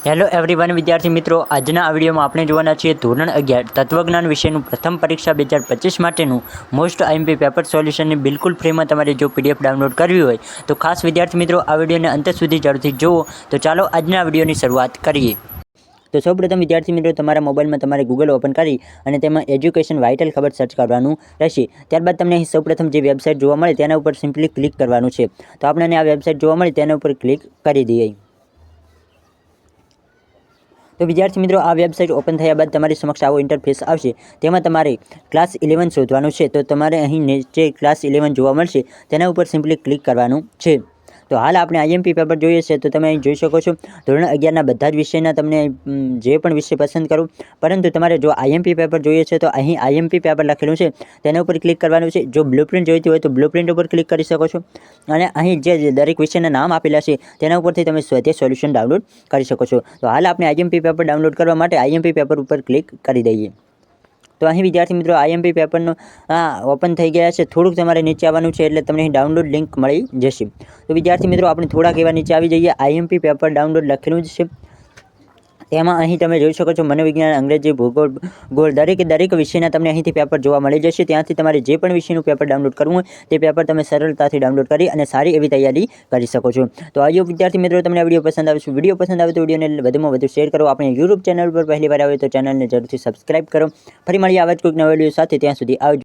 Hello everyone વિદ્યાર્થી મિત્રો, આજના આ વિડીયોમાં આપણે જોવાના છીએ ધોરણ 11 તત્વજ્ઞાન વિષયનું પ્રથમ પરીક્ષા 2025 માટેનું મોસ્ટ આઈએમપી પેપર સોલ્યુશનની બિલકુલ ફ્રીમાં તમારે જો પીડીએફ ડાઉનલોડ કરવી હોય તો ખાસ વિદ્યાર્થી મિત્રો આ વિડીયોને અંત સુધી જરૂરથી જુઓ. તો ચાલો આજના વિડીયોની શરૂઆત કરીએ. તો સૌપ્રથમ વિદ્યાર્થી મિત્રો, તમારા મોબાઈલમાં તમારે ગૂગલ ઓપન કરી અને તેમાં એજ્યુકેશન વાઇટલ ખબર સર્ચ કરવાનું રહેશે. ત્યારબાદ તમને અહીં સૌપ્રથમ જે વેબસાઇટ જોવા મળે તેના ઉપર સિમ્પલી ક્લિક કરવાનું છે. તો આપણને આ વેબસાઇટ જોવા મળે તેના ઉપર ક્લિક કરી દઈએ. તો વિદ્યાર્થી મિત્રો, આ વેબસાઇટ ઓપન થયા બાદ તમારી સમક્ષ આવો ઇન્ટરફેસ આવશે. તેમાં તમારે ક્લાસ 11 શોધવાનું છે. તો તમારે અહીં નીચે ક્લાસ 11 જોવા મળશે તેના ઉપર સિમ્પલી ક્લિક કરવાનું છે. તો હાલ આપણે આઈએમપી પેપર જોઈએ છે. તો તમે અહીં જોઈ શકો છો ધોરણ 11ના બધા જ વિષયના તમને જે પણ વિષય પસંદ કરો, પરંતુ તમારે જો આઈએમપી પેપર જોઈએ છે તો અહીં આઈએમપી પેપર લખેલું છે તેના ઉપર ક્લિક કરવાનું છે. જો બ્લુપ્રિન્ટ જોઈતી હોય તો બ્લુપ્રિન્ટ ઉપર ક્લિક કરી શકો છો અને અહીં જે દરેક વિષયના નામ આપેલા છે તેના ઉપરથી તમે સ્વાધ્યાય સોલ્યુશન ડાઉનલોડ કરી શકો છો. તો હાલ આપણે આઈએમપી પેપર ડાઉનલોડ કરવા માટે આઈએમપી પેપર ઉપર ક્લિક કરી દઈએ. તો અહીં વિદ્યાર્થી મિત્રો આઈએમપી પેપરનો ઓપન થઈ ગયા છે. થોડુંક તમારે નીચે આવવાનું છે એટલે તમને અહીં ડાઉનલોડ લિંક મળી જશે. તો વિદ્યાર્થી મિત્રો, આપણે થોડાક એવા નીચે આવી જઈએ. આઈએમપી પેપર ડાઉનલોડ લખેલું જ છે. તેમાં અહીં તમે જોઈ શકો છો મનોવિજ્ઞાન, અંગ્રેજી, ભૂગોળ દરેક વિષયના તમને અહીંથી પેપર જોવા મળી જશે. ત્યાંથી તમારે જે પણ વિષયનું પેપર ડાઉનલોડ કરવું હોય તે પેપર તમે સરળતાથી ડાઉનલોડ કરી અને સારી એવી તૈયારી કરી શકો છો. તો આજો વિદ્યાર્થી મિત્રો, તમને આ વિડીયો પસંદ આવે છે. વિડીયો પસંદ આવે તો વિડીયોને વધુમાં વધુ શેર કરો. આપણે યુટ્યુબ ચેનલ પર પહેલી વાર આવે તો ચેનલને જરૂરથી સબસ્ક્રાઇબ કરો. ફરી મળીએ આવા જ કોઈક નવા વિડીયો સાથે. ત્યાં સુધી આવજો.